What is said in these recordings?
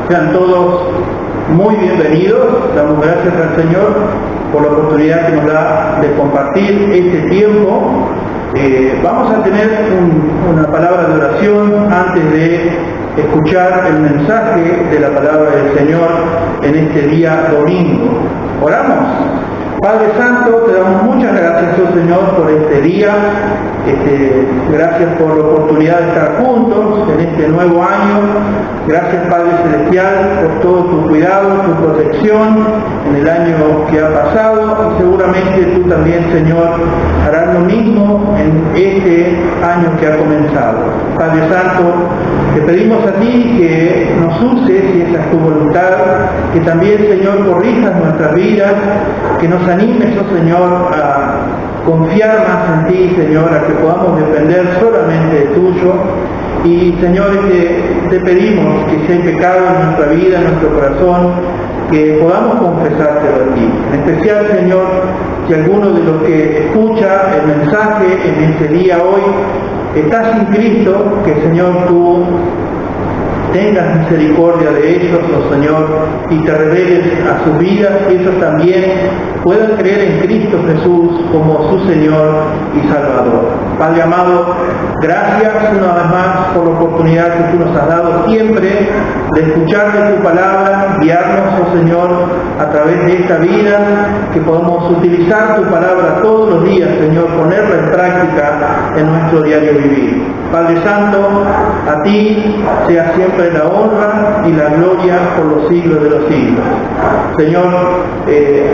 Sean todos muy bienvenidos. Damos gracias al Señor por la oportunidad que nos da de compartir este tiempo. Vamos a tener una palabra de oración antes de escuchar el mensaje de la palabra del Señor en este día domingo. Oramos. Padre Santo, te damos muchas gracias, oh Señor, por este día. Gracias por la oportunidad de estar juntos en este nuevo año. Gracias, Padre Celestial, por todo tu cuidado, tu protección en el año que ha pasado. Y seguramente tú también, Señor, harás lo mismo en este año que ha comenzado. Padre Santo, te pedimos a ti que nos uses, si esa es tu voluntad, que también, Señor, corrijas nuestras vidas, que nos animes, oh Señor, a confiar más en ti, Señor, a que podamos depender solamente de tuyo. Y, Señor, te pedimos que si hay pecado en nuestra vida, en nuestro corazón, que podamos confesártelo a ti. En especial, Señor, si alguno de los que escucha el mensaje en este día hoy está sin Cristo, que, Señor, tú tengas misericordia de ellos, oh Señor, y te reveles a sus vidas, y ellos también puedan creer en Cristo Jesús como su Señor y Salvador. Padre amado, gracias una vez más por la oportunidad que tú nos has dado siempre de escuchar de tu palabra, guiarnos, oh Señor, a través de esta vida, que podamos utilizar tu palabra todos los días, Señor, ponerla en práctica en nuestro diario vivir. Padre Santo, a ti sea siempre la honra y la gloria por los siglos de los siglos. Señor,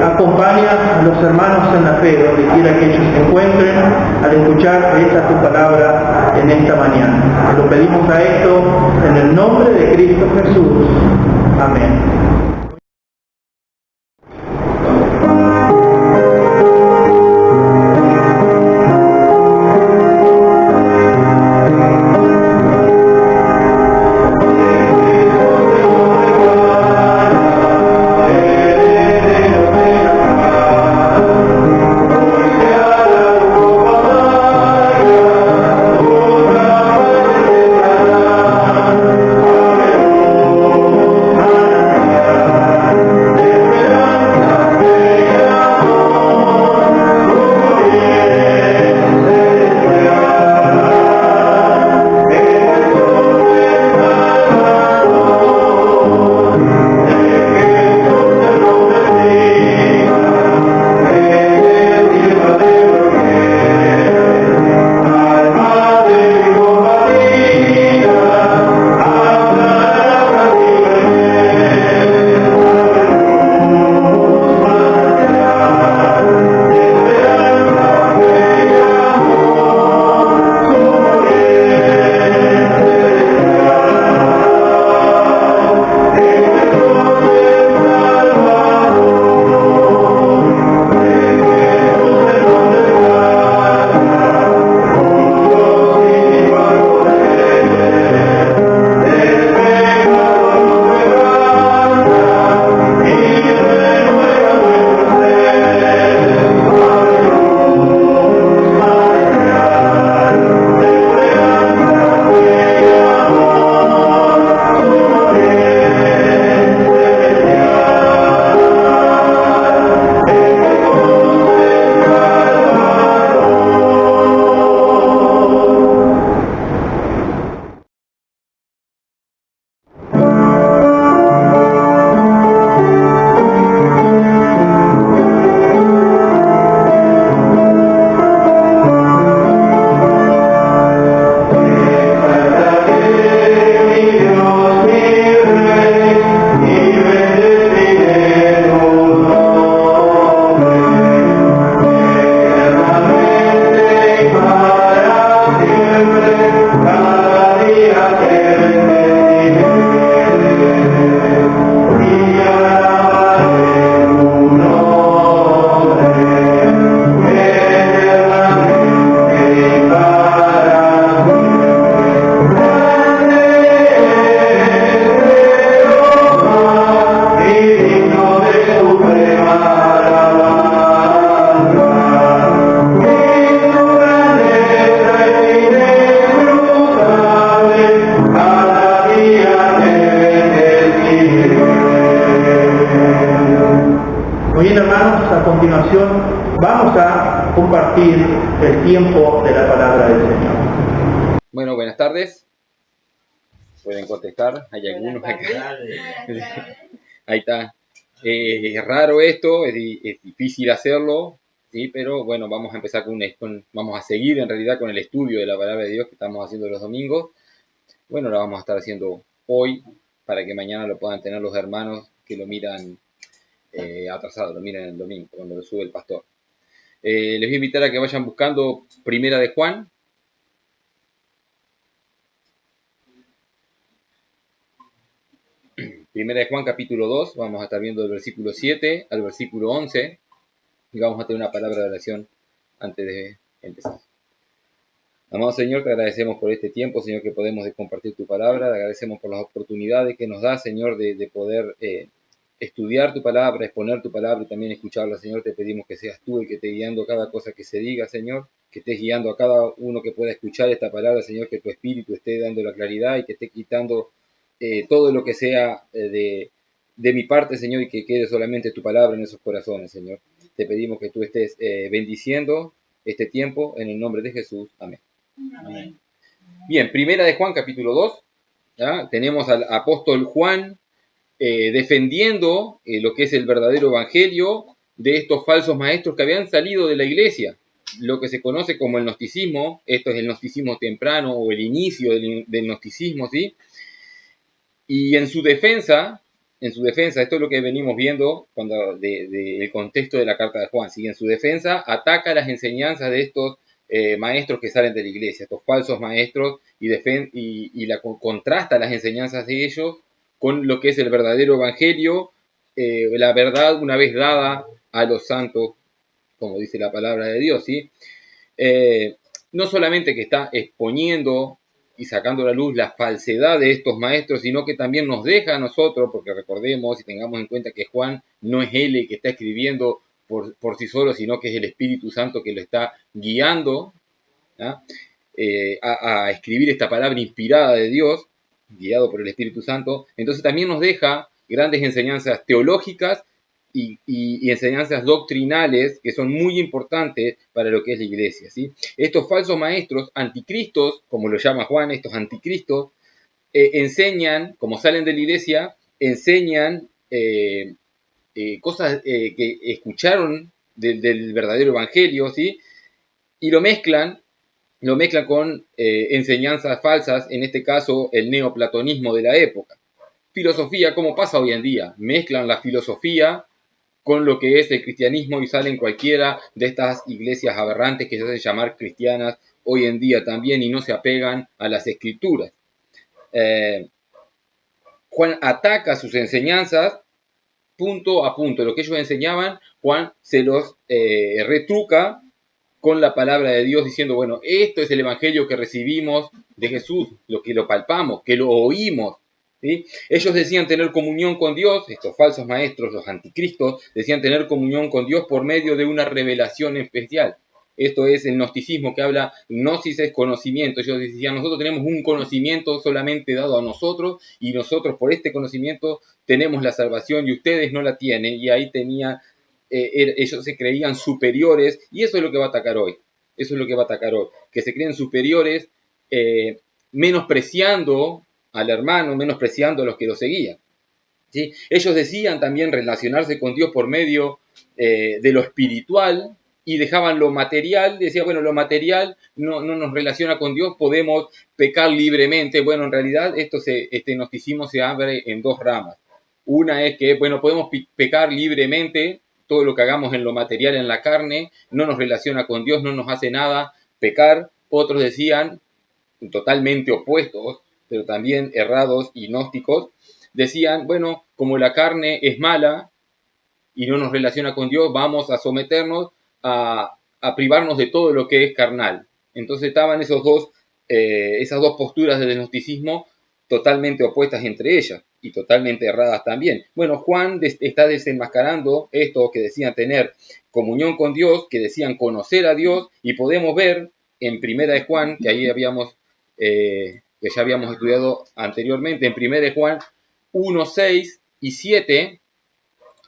acompaña a los hermanos en la fe, donde quiera que ellos se encuentren, al escuchar esta tu palabra en esta mañana. Te lo pedimos a esto en el nombre de Cristo Jesús. Amén. Bien, hermanos, a continuación vamos a compartir el tiempo de la palabra del Señor. Bueno, buenas tardes. Pueden contestar, hay algunos acá. Ahí está. Es raro esto, es difícil hacerlo, ¿sí? Pero bueno, vamos a empezar vamos a seguir en realidad con el estudio de la palabra de Dios que estamos haciendo los domingos. Bueno, lo vamos a estar haciendo hoy para que mañana lo puedan tener los hermanos que lo miran atrasado, lo miran el domingo cuando lo sube el pastor. Les voy a invitar a que vayan buscando Primera de Juan. Primera de Juan capítulo 2, vamos a estar viendo del versículo 7 al versículo 11 y vamos a tener una palabra de oración antes de empezar. Amado Señor, te agradecemos por este tiempo, Señor, que podemos compartir tu palabra, te agradecemos por las oportunidades que nos da, Señor, de poder estudiar tu palabra, exponer tu palabra y también escucharla, Señor. Te pedimos que seas tú el que esté guiando cada cosa que se diga, Señor, que estés guiando a cada uno que pueda escuchar esta palabra, Señor, que tu espíritu esté dando la claridad y que esté quitando todo lo que sea de mi parte, Señor, y que quede solamente tu palabra en esos corazones, Señor. Te pedimos que tú estés bendiciendo este tiempo en el nombre de Jesús. Amén. Amén. Bien, Primera de Juan, capítulo 2. ¿Ya? Tenemos al apóstol Juan defendiendo lo que es el verdadero evangelio de estos falsos maestros que habían salido de la iglesia. Lo que se conoce como el gnosticismo, esto es el gnosticismo temprano o el inicio del gnosticismo, ¿sí? Y en su defensa, esto es lo que venimos viendo cuando el contexto de la carta de Juan, ¿sí? En su defensa ataca las enseñanzas de estos maestros que salen de la iglesia, estos falsos maestros, y contrasta las enseñanzas de ellos con lo que es el verdadero evangelio, la verdad una vez dada a los santos, como dice la palabra de Dios, ¿sí? No solamente que está exponiendo y sacando a la luz la falsedad de estos maestros, sino que también nos deja a nosotros, porque recordemos y tengamos en cuenta que Juan no es él el que está escribiendo por sí solo, sino que es el Espíritu Santo que lo está guiando a escribir esta palabra inspirada de Dios, guiado por el Espíritu Santo. Entonces también nos deja grandes enseñanzas teológicas y enseñanzas doctrinales que son muy importantes para lo que es la iglesia, ¿sí? Estos falsos maestros, anticristos, como lo llama Juan, estos anticristos, enseñan, como salen de la iglesia, enseñan cosas que escucharon del verdadero evangelio, ¿sí? Y lo mezclan con enseñanzas falsas, en este caso el neoplatonismo de la época. Filosofía, como pasa hoy en día, mezclan la filosofía con lo que es el cristianismo y salen cualquiera de estas iglesias aberrantes que se hacen llamar cristianas hoy en día también y no se apegan a las escrituras. Juan ataca sus enseñanzas punto a punto. Lo que ellos enseñaban, Juan se los retruca con la palabra de Dios diciendo, bueno, esto es el evangelio que recibimos de Jesús, lo que lo palpamos, que lo oímos. ¿Sí? Ellos decían tener comunión con Dios, estos falsos maestros, los anticristos, decían tener comunión con Dios por medio de una revelación especial. Esto es el gnosticismo que habla, gnosis es conocimiento. Ellos decían, nosotros tenemos un conocimiento solamente dado a nosotros y nosotros por este conocimiento tenemos la salvación y ustedes no la tienen. Y ahí ellos se creían superiores y eso es lo que va a atacar hoy. Eso es lo que va a atacar hoy. Que se creen superiores menospreciando al hermano, menospreciando a los que lo seguían. ¿Sí? Ellos decían también relacionarse con Dios por medio de lo espiritual y dejaban lo material, decían, bueno, lo material no nos relaciona con Dios, podemos pecar libremente. Bueno, en realidad este gnosticismo se abre en dos ramas. Una es que, bueno, podemos pecar libremente, todo lo que hagamos en lo material, en la carne, no nos relaciona con Dios, no nos hace nada pecar. Otros decían, totalmente opuestos, pero también errados y gnósticos, decían, bueno, como la carne es mala y no nos relaciona con Dios, vamos a someternos a privarnos de todo lo que es carnal. Entonces estaban esas dos posturas del gnosticismo totalmente opuestas entre ellas y totalmente erradas también. Bueno, Juan está desenmascarando esto que decían tener comunión con Dios, que decían conocer a Dios, y podemos ver en Primera de Juan, que ahí que ya habíamos estudiado anteriormente, en Primera de Juan 1, 6 y 7,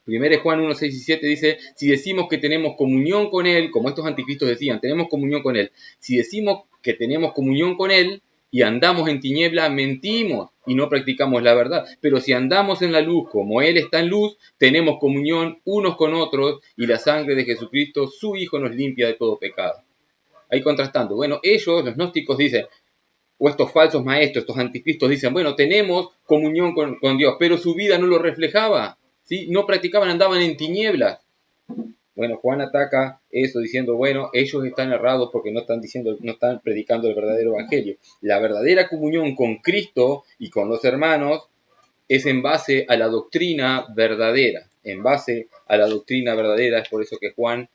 1 Juan 1, 6 y 7 dice, si decimos que tenemos comunión con Él, como estos anticristos decían, tenemos comunión con Él. Si decimos que tenemos comunión con Él y andamos en tiniebla, mentimos y no practicamos la verdad. Pero si andamos en la luz, como Él está en luz, tenemos comunión unos con otros y la sangre de Jesucristo, su Hijo, nos limpia de todo pecado. Ahí contrastando. Bueno, ellos, los gnósticos, dicen, o estos falsos maestros, estos anticristos dicen, bueno, tenemos comunión con Dios, pero su vida no lo reflejaba, ¿sí? No practicaban, andaban en tinieblas. Bueno, Juan ataca eso diciendo, bueno, ellos están errados porque no están predicando el verdadero evangelio. La verdadera comunión con Cristo y con los hermanos es en base a la doctrina verdadera, en base a la doctrina verdadera. Es por eso que Juan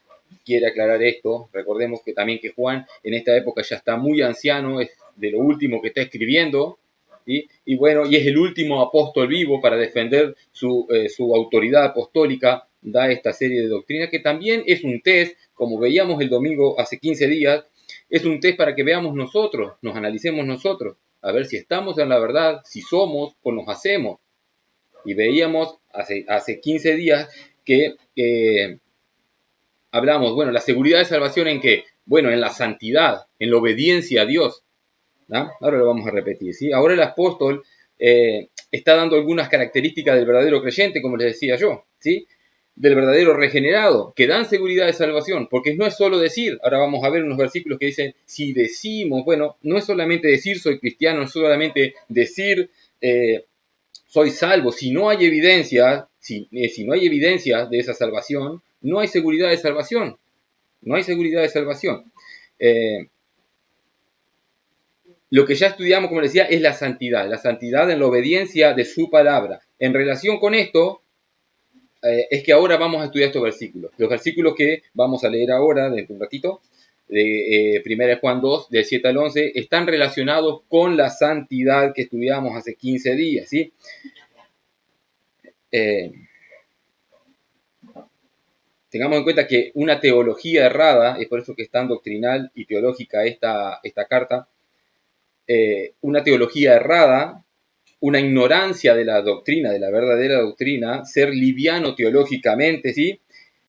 quiere aclarar esto. Recordemos que también que Juan en esta época ya está muy anciano, es de lo último que está escribiendo, ¿sí? Y bueno, y es el último apóstol vivo para defender su autoridad apostólica. Da esta serie de doctrinas que también es un test, como veíamos el domingo hace 15 días, es un test para que veamos nosotros, nos analicemos nosotros, a ver si estamos en la verdad, si somos o nos hacemos. Y veíamos hace 15 días que hablamos, bueno, la seguridad de salvación en qué? Bueno, en la santidad, en la obediencia a Dios. ¿No? Ahora lo vamos a repetir, ¿sí? Ahora el apóstol está dando algunas características del verdadero creyente, como les decía yo, ¿sí? Del verdadero regenerado, que dan seguridad de salvación, porque no es solo decir, ahora vamos a ver unos versículos que dicen, si decimos, bueno, no es solamente decir soy cristiano, no es solamente decir soy salvo, si no hay evidencia, si no hay evidencia de esa salvación, no hay seguridad de salvación, no hay seguridad de salvación. Lo que ya estudiamos, como les decía, es la santidad en la obediencia de su palabra. En relación con esto, es que ahora vamos a estudiar estos versículos. Los versículos que vamos a leer ahora, dentro de un ratito, de 1 Juan 2, del 7 al 11, están relacionados con la santidad que estudiamos hace 15 días, ¿sí? Tengamos en cuenta que una teología errada, es por eso que es tan doctrinal y teológica esta carta, una teología errada, una ignorancia de la doctrina, de la verdadera doctrina, ser liviano teológicamente, ¿sí?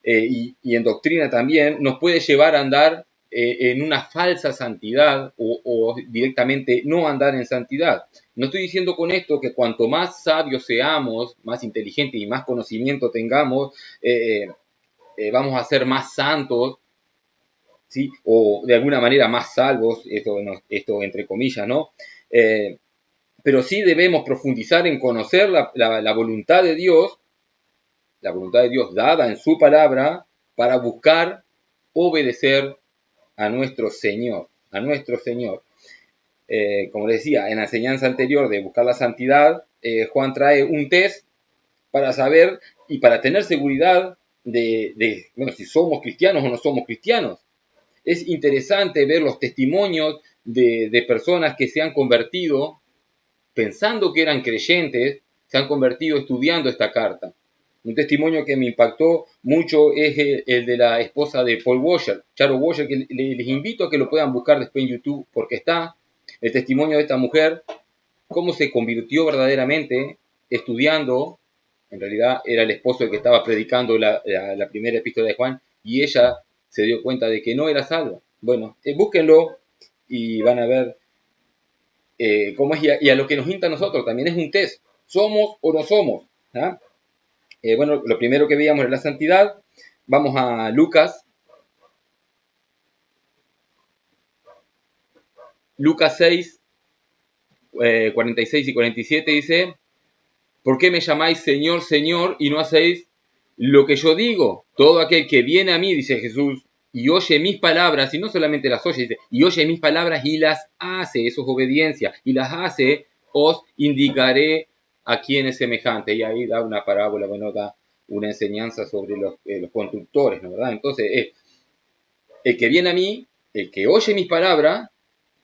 Y en doctrina también, nos puede llevar a andar en una falsa santidad o directamente no andar en santidad. No estoy diciendo con esto que cuanto más sabios seamos, más inteligentes y más conocimiento tengamos, vamos a ser más santos, ¿sí? O de alguna manera más salvos, esto entre comillas, ¿no? Pero sí debemos profundizar en conocer la voluntad de Dios, la voluntad de Dios dada en su palabra, para buscar obedecer a nuestro Señor, a nuestro Señor. Como les decía, en la enseñanza anterior de buscar la santidad, Juan trae un test para saber y para tener seguridad bueno, si somos cristianos o no somos cristianos. Es interesante ver los testimonios de personas que se han convertido pensando que eran creyentes, se han convertido estudiando esta carta. Un testimonio que me impactó mucho es el de la esposa de Paul Washer, Charo Washer, que les invito a que lo puedan buscar después en YouTube, porque está el testimonio de esta mujer, cómo se convirtió verdaderamente estudiando. En realidad era el esposo el que estaba predicando la primera epístola de Juan, y ella se dio cuenta de que no era salva. Bueno, búsquenlo y van a ver cómo es, y a lo que nos hinta a nosotros también es un test. ¿Somos o no somos? ¿Ah? Bueno, lo primero que veíamos era la santidad. Vamos a Lucas. Lucas 6, 46 y 47 dice, ¿por qué me llamáis Señor, Señor, y no hacéis lo que yo digo? Todo aquel que viene a mí, dice Jesús, y oye mis palabras, y no solamente las oye, dice, y oye mis palabras y las hace, eso es obediencia, y las hace, os indicaré a quién es semejante. Y ahí da una parábola, bueno, da una enseñanza sobre los constructores, ¿no? ¿Verdad? Entonces, el que viene a mí, el que oye mis palabras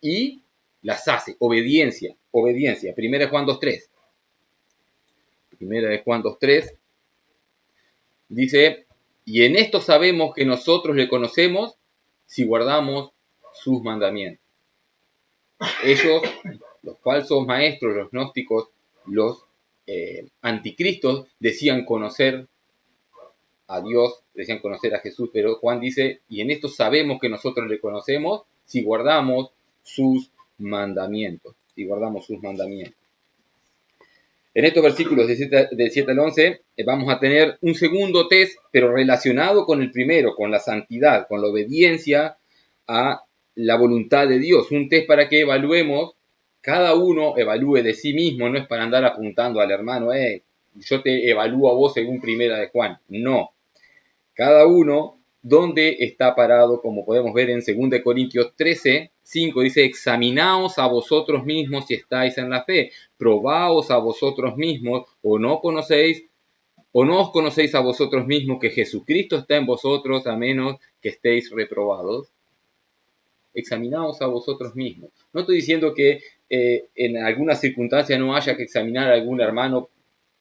y las hace, obediencia, obediencia. Primera de Juan 2.3. Primera de Juan 2.3 dice, y en esto sabemos que nosotros le conocemos si guardamos sus mandamientos. Ellos, los falsos maestros, los gnósticos, los anticristos, decían conocer a Dios, decían conocer a Jesús, pero Juan dice, y en esto sabemos que nosotros le conocemos si guardamos sus mandamientos, si guardamos sus mandamientos. En estos versículos del 7 al 11 vamos a tener un segundo test, pero relacionado con el primero, con la santidad, con la obediencia a la voluntad de Dios. Un test para que evaluemos, cada uno evalúe de sí mismo, no es para andar apuntando al hermano, yo te evalúo a vos según primera de Juan. No, cada uno dónde está parado, como podemos ver en 2 Corintios 13, 5, dice, examinaos a vosotros mismos si estáis en la fe, probaos a vosotros mismos, o no os conocéis a vosotros mismos que Jesucristo está en vosotros, a menos que estéis reprobados. Examinaos a vosotros mismos. No estoy diciendo que en alguna circunstancia no haya que examinar a algún hermano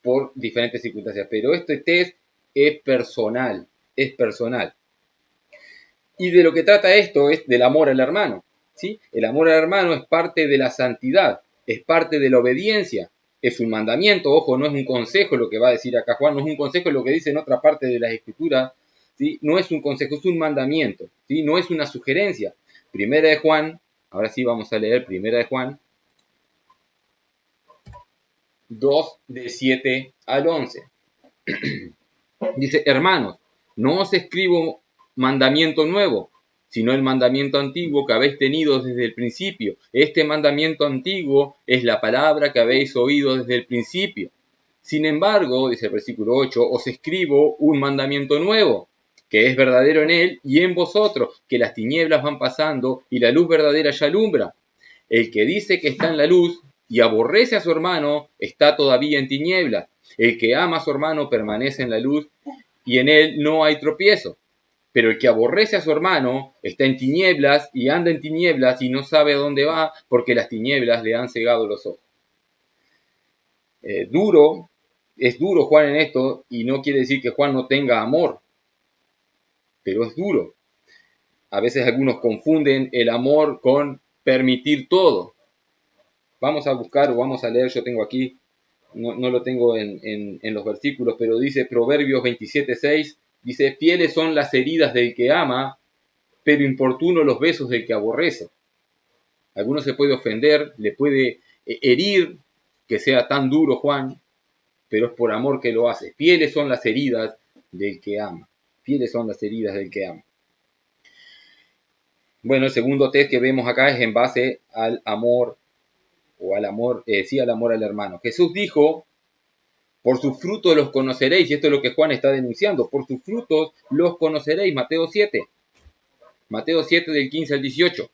por diferentes circunstancias, pero este test es personal, es personal. Y de lo que trata esto es del amor al hermano, ¿sí? El amor al hermano es parte de la santidad, es parte de la obediencia, es un mandamiento, ojo, no es un consejo lo que va a decir acá Juan, no es un consejo lo que dice en otra parte de las Escrituras, ¿sí? No es un consejo, es un mandamiento, ¿sí? No es una sugerencia. Primera de Juan, ahora sí vamos a leer Primera de Juan 2, de 7 al 11. Dice, hermanos, no os escribo mandamiento nuevo, sino el mandamiento antiguo que habéis tenido desde el principio. Este mandamiento antiguo es la palabra que habéis oído desde el principio. Sin embargo, dice el versículo 8, os escribo un mandamiento nuevo, que es verdadero en él y en vosotros, que las tinieblas van pasando y la luz verdadera ya alumbra. El que dice que está en la luz y aborrece a su hermano, está todavía en tinieblas. El que ama a su hermano permanece en la luz y en él no hay tropiezo. Pero el que aborrece a su hermano está en tinieblas y anda en tinieblas y no sabe a dónde va porque las tinieblas le han cegado los ojos. Es duro Juan en esto y no quiere decir que Juan no tenga amor, pero es duro. A veces algunos confunden el amor con permitir todo. Vamos a buscar o vamos a leer, yo tengo aquí, no lo tengo en los versículos, pero dice Proverbios 27:6, dice, fieles son las heridas del que ama, pero importuno los besos del que aborrece. Alguno se puede ofender, le puede herir, que sea tan duro Juan, pero es por amor que lo hace. Fieles son las heridas del que ama. Fieles son las heridas del que ama. Bueno, el segundo test que vemos acá es en base al amor, o al amor, al amor al hermano. Jesús dijo, por sus frutos los conoceréis, y esto es lo que Juan está denunciando, por sus frutos los conoceréis, Mateo 7 del 15 al 18.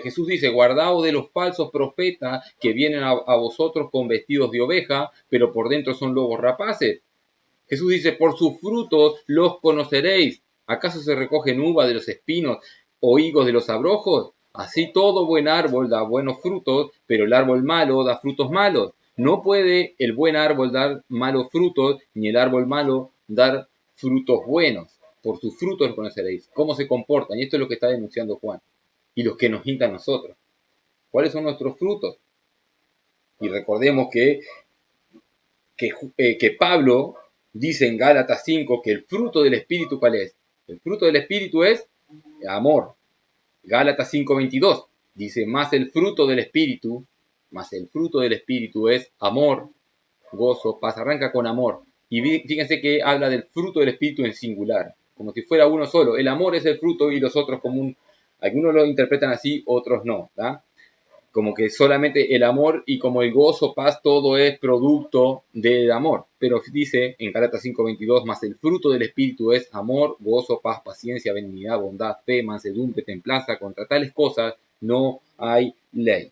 Jesús dice, guardaos de los falsos profetas que vienen a vosotros con vestidos de oveja, pero por dentro son lobos rapaces. Jesús dice, por sus frutos los conoceréis. ¿Acaso se recogen uvas de los espinos o higos de los abrojos? Así todo buen árbol da buenos frutos, pero el árbol malo da frutos malos. No puede el buen árbol dar malos frutos, ni el árbol malo dar frutos buenos. Por sus frutos los conoceréis. ¿Cómo se comportan? Y esto es lo que está denunciando Juan. Y los que nos hintan a nosotros. ¿Cuáles son nuestros frutos? Y recordemos que Pablo dice en Gálatas 5 que el fruto del Espíritu, ¿cuál es? El fruto del Espíritu es amor. Gálatas 5:22 dice, más el fruto del Espíritu es amor, gozo, paz. Arranca con amor. Y fíjense que habla del fruto del Espíritu en singular, como si fuera uno solo. El amor es el fruto y los otros como algunos lo interpretan así, otros no, ¿verdad? Como que solamente el amor y como el gozo, paz, todo es producto del amor. Pero dice en Gálatas 5:22, más el fruto del Espíritu es amor, gozo, paz, paciencia, benignidad, bondad, fe, mansedumbre, templanza. Contra tales cosas no hay ley.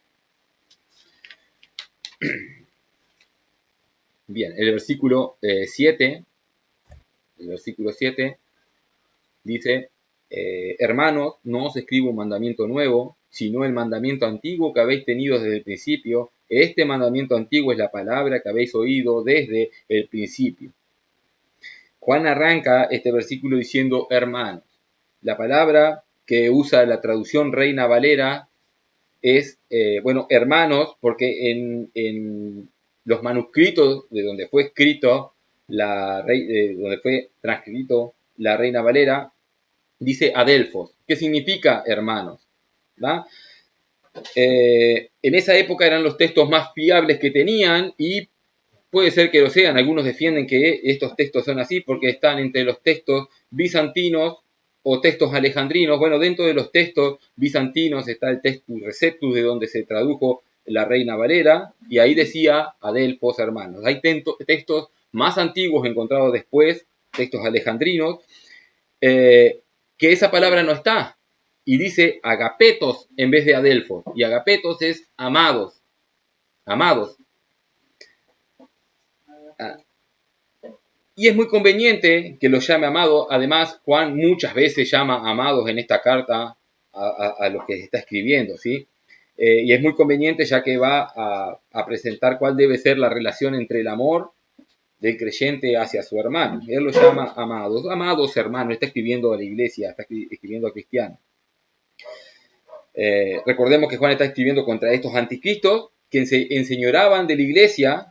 Bien, el versículo 7 dice, hermanos, no os escribo un mandamiento nuevo, sino el mandamiento antiguo que habéis tenido desde el principio. Este mandamiento antiguo es la palabra que habéis oído desde el principio. Juan arranca este versículo diciendo hermanos. La palabra que usa la traducción Reina Valera es, hermanos, porque en los manuscritos de donde fue escrito donde fue transcrito la Reina Valera, dice adelfos, que significa hermanos. ¿Va? En esa época eran los textos más fiables que tenían y puede ser que lo sean. Algunos defienden que estos textos son así porque están entre los textos bizantinos o textos alejandrinos. Bueno, dentro de los textos bizantinos está el Textus Receptus, de donde se tradujo la Reina Valera, y ahí decía adelfos hermanos. Hay textos más antiguos encontrados después, textos alejandrinos, que esa palabra no está, y dice agapetos en vez de adelfos, y agapetos es amados, amados. Y es muy conveniente que los llame amados. Además, Juan muchas veces llama amados en esta carta a los que está escribiendo, ¿sí? Y es muy conveniente ya que va a presentar cuál debe ser la relación entre el amor del creyente hacia su hermano. Él los llama amados. Amados hermanos, está escribiendo a la iglesia, está escribiendo a cristianos. Recordemos que Juan está escribiendo contra estos anticristos que se enseñoreaban de la iglesia,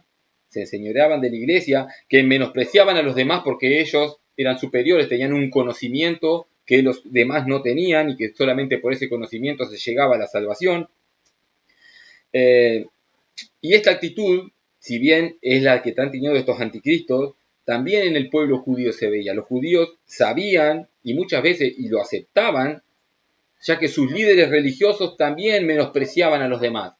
que menospreciaban a los demás porque ellos eran superiores, tenían un conocimiento que los demás no tenían y que solamente por ese conocimiento se llegaba a la salvación. Y esta actitud, si bien es la que están teniendo estos anticristos, también en el pueblo judío se veía. Los judíos sabían y muchas veces y lo aceptaban, ya que sus líderes religiosos también menospreciaban a los demás.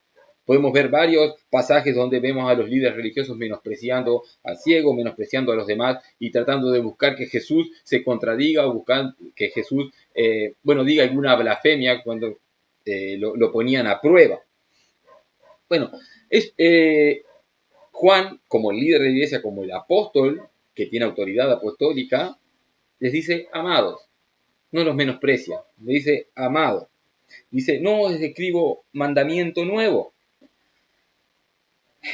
Podemos ver varios pasajes donde vemos a los líderes religiosos menospreciando al ciego, menospreciando a los demás y tratando de buscar que Jesús se contradiga o buscar que Jesús, diga alguna blasfemia cuando lo ponían a prueba. Bueno, Juan, como el líder de la iglesia, como el apóstol, que tiene autoridad apostólica, les dice amados. No los menosprecia, le dice amados. Dice, no les escribo mandamiento nuevo.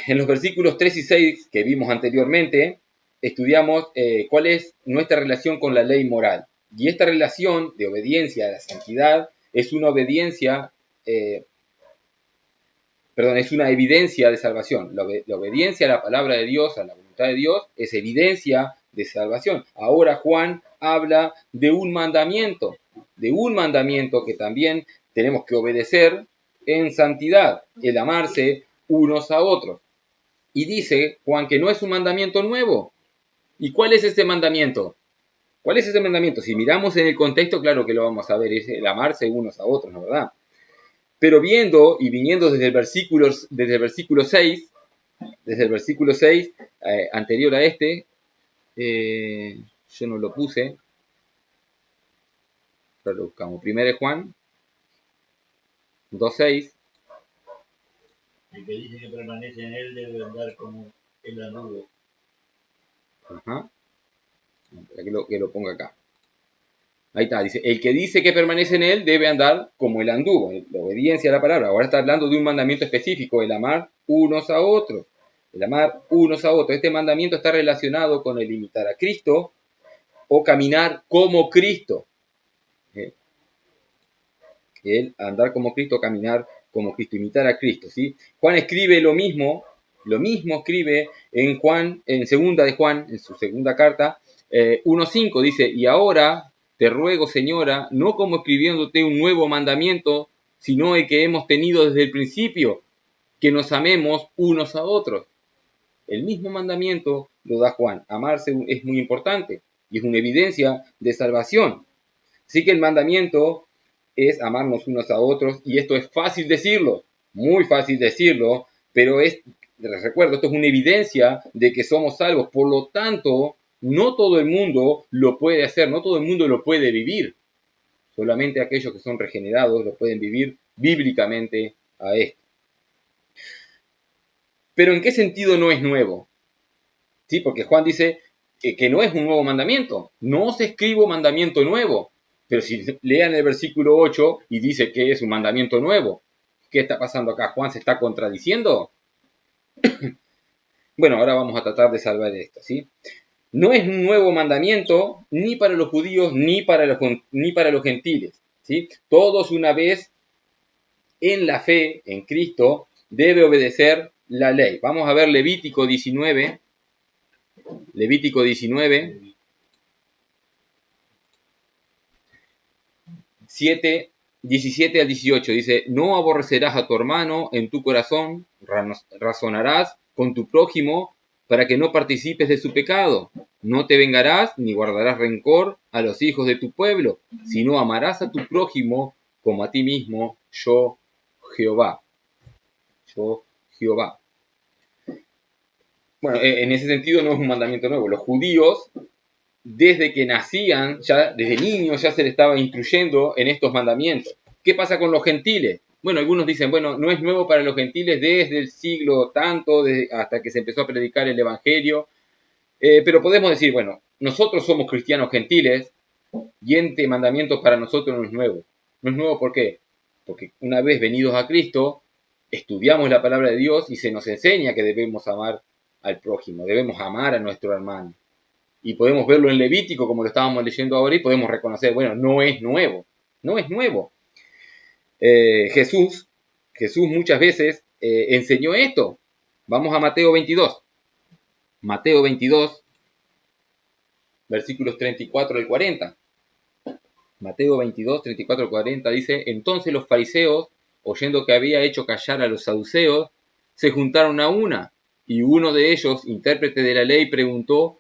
En los versículos 3 y 6 que vimos anteriormente, estudiamos cuál es nuestra relación con la ley moral. Y esta relación de obediencia a la santidad es una obediencia, es una evidencia de salvación. La obediencia a la palabra de Dios, a la voluntad de Dios, es evidencia de salvación. Ahora Juan habla de un mandamiento que también tenemos que obedecer en santidad, el amarse unos a otros. Y dice Juan que no es un mandamiento nuevo. ¿Y cuál es ese mandamiento? ¿Cuál es ese mandamiento? Si miramos en el contexto, claro que lo vamos a ver, es el amarse unos a otros, ¿no es verdad? Pero viendo y viniendo desde el versículo 6, anterior a este, yo no lo puse, pero lo buscamos. Primero es Juan 2:6. El que dice que permanece en él debe andar como el anduvo. Ajá. Que lo ponga acá. Ahí está, dice, el que dice que permanece en él debe andar como el anduvo, la obediencia a la palabra. Ahora está hablando de un mandamiento específico, el amar unos a otros. El amar unos a otros. Este mandamiento está relacionado con el imitar a Cristo o caminar como Cristo. El andar como Cristo, caminar como Cristo, imitar a Cristo, ¿sí? Juan escribe lo mismo escribe en segunda de Juan, en su segunda carta, 1:5, dice, y ahora te ruego, señora, no como escribiéndote un nuevo mandamiento, sino el que hemos tenido desde el principio, que nos amemos unos a otros. El mismo mandamiento lo da Juan. Amarse es muy importante y es una evidencia de salvación. Así que el mandamiento es amarnos unos a otros, y esto es fácil decirlo, muy fácil decirlo, pero les recuerdo, esto es una evidencia de que somos salvos. Por lo tanto, no todo el mundo lo puede hacer, no todo el mundo lo puede vivir. Solamente aquellos que son regenerados lo pueden vivir bíblicamente a esto. Pero ¿en qué sentido no es nuevo? ¿Sí? Porque Juan dice que no es un nuevo mandamiento. No os escribo mandamiento nuevo. Pero si lean el versículo 8 y dice que es un mandamiento nuevo, ¿qué está pasando acá? ¿Juan se está contradiciendo? Bueno, ahora vamos a tratar de salvar esto, ¿sí? No es un nuevo mandamiento ni para los judíos ni para los gentiles, ¿sí? Todos una vez en la fe en Cristo debe obedecer la ley. Vamos a ver Levítico 19. Levítico 19, 17 al 18, dice, no aborrecerás a tu hermano en tu corazón, razonarás con tu prójimo para que no participes de su pecado. No te vengarás ni guardarás rencor a los hijos de tu pueblo, sino amarás a tu prójimo como a ti mismo, yo Jehová. Yo Jehová. Bueno, en ese sentido no es un mandamiento nuevo. Los judíos, desde que nacían, ya desde niños ya se les estaba instruyendo en estos mandamientos. ¿Qué pasa con los gentiles? Bueno, algunos dicen, bueno, no es nuevo para los gentiles desde el siglo tanto, hasta que se empezó a predicar el evangelio. Pero podemos decir, bueno, nosotros somos cristianos gentiles y este mandamiento para nosotros no es nuevo. No es nuevo, ¿por qué? Porque una vez venidos a Cristo, estudiamos la palabra de Dios y se nos enseña que debemos amar al prójimo, debemos amar a nuestro hermano. Y podemos verlo en Levítico, como lo estábamos leyendo ahora, y podemos reconocer, bueno, no es nuevo, no es nuevo. Jesús muchas veces enseñó esto. Vamos a Mateo 22. Mateo 22, versículos 34 al 40. Mateo 22, 34 al 40 dice, entonces los fariseos, oyendo que había hecho callar a los saduceos, se juntaron a una, y uno de ellos, intérprete de la ley, preguntó,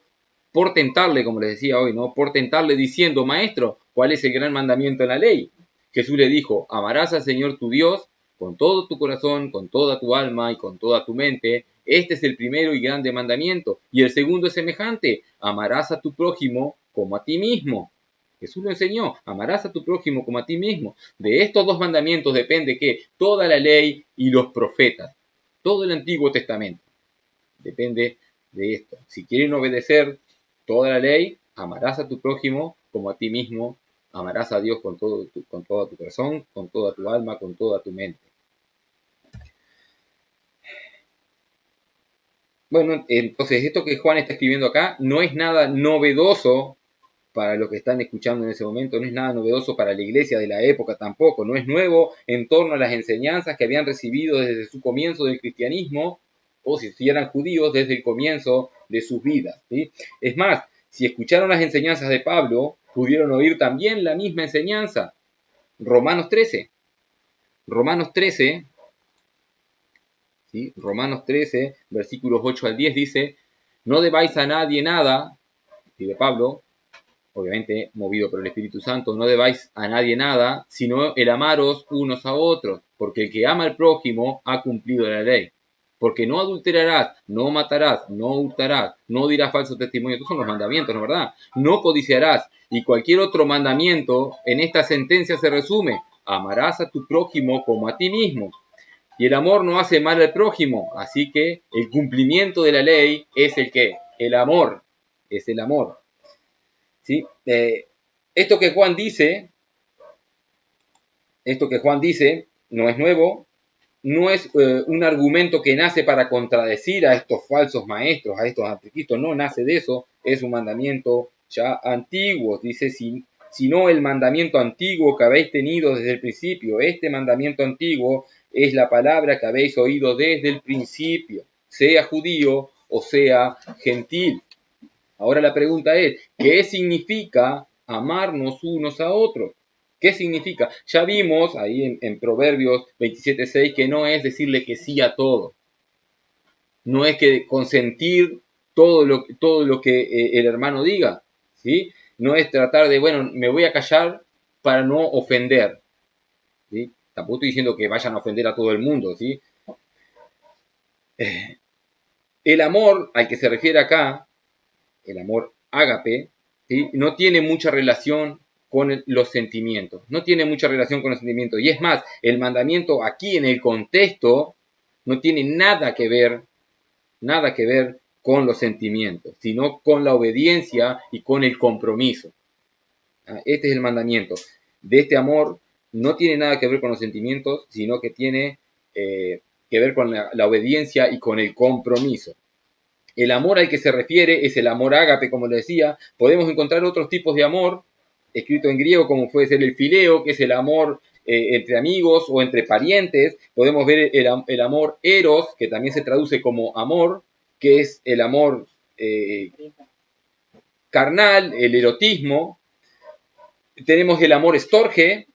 por tentarle, como les decía hoy, ¿no? Por tentarle diciendo, maestro, ¿cuál es el gran mandamiento en la ley? Jesús le dijo, amarás al Señor tu Dios con todo tu corazón, con toda tu alma y con toda tu mente. Este es el primero y grande mandamiento. Y el segundo es semejante, amarás a tu prójimo como a ti mismo. Jesús lo enseñó, amarás a tu prójimo como a ti mismo. De estos dos mandamientos depende que toda la ley y los profetas, todo el Antiguo Testamento, depende de esto. Si quieren obedecer toda la ley, amarás a tu prójimo como a ti mismo, amarás a Dios con todo tu corazón, con toda tu alma, con toda tu mente. Bueno, entonces esto que Juan está escribiendo acá no es nada novedoso para los que están escuchando en ese momento, no es nada novedoso para la iglesia de la época tampoco, no es nuevo en torno a las enseñanzas que habían recibido desde su comienzo del cristianismo, o si eran judíos, desde el comienzo de sus vidas, ¿sí? Es más, si escucharon las enseñanzas de Pablo, pudieron oír también la misma enseñanza. Romanos 13, ¿sí? Romanos 13, versículos 8 al 10 dice, no debáis a nadie nada, escribe Pablo, obviamente movido por el Espíritu Santo, no debáis a nadie nada, sino el amaros unos a otros, porque el que ama al prójimo ha cumplido la ley. Porque no adulterarás, no matarás, no hurtarás, no dirás falso testimonio. Estos son los mandamientos, ¿no es verdad? No codiciarás. Y cualquier otro mandamiento en esta sentencia se resume. Amarás a tu prójimo como a ti mismo. Y el amor no hace mal al prójimo. Así que el cumplimiento de la ley es el ¿qué? El amor. Es el amor. ¿Sí? Esto que Juan dice no es nuevo, no es un argumento que nace para contradecir a estos falsos maestros, a estos anticristo, no nace de eso, es un mandamiento ya antiguo, dice, sino el mandamiento antiguo que habéis tenido desde el principio. Este mandamiento antiguo es la palabra que habéis oído desde el principio, sea judío o sea gentil. Ahora la pregunta es, ¿qué significa amarnos unos a otros? ¿Qué significa? Ya vimos ahí en Proverbios 27:6 que no es decirle que sí a todo. No es que consentir todo lo que el hermano diga, ¿sí? No es tratar de, bueno, me voy a callar para no ofender, ¿sí? Tampoco estoy diciendo que vayan a ofender a todo el mundo, ¿sí? El amor al que se refiere acá, el amor ágape, ¿sí? No tiene mucha relación con los sentimientos. No tiene mucha relación con los sentimientos. Y es más, el mandamiento aquí en el contexto no tiene nada que ver con los sentimientos, sino con la obediencia y con el compromiso. Este es el mandamiento. De este amor no tiene nada que ver con los sentimientos, sino que tiene que ver con la obediencia y con el compromiso. El amor al que se refiere es el amor ágape, como le decía. Podemos encontrar otros tipos de amor, escrito en griego, como puede ser el fileo, que es el amor entre amigos o entre parientes. Podemos ver el amor eros, que también se traduce como amor, que es el amor carnal, el erotismo. Tenemos el amor estorge,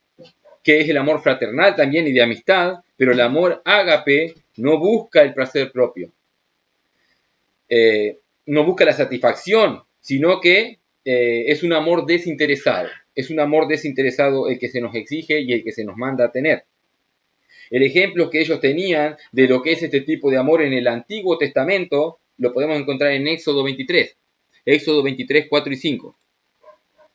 que es el amor fraternal también y de amistad, pero el amor ágape no busca el placer propio. No busca la satisfacción, sino que es un amor desinteresado. Es un amor desinteresado el que se nos exige y el que se nos manda a tener. El ejemplo que ellos tenían de lo que es este tipo de amor en el Antiguo Testamento lo podemos encontrar en Éxodo 23. Éxodo 23, 4 y 5.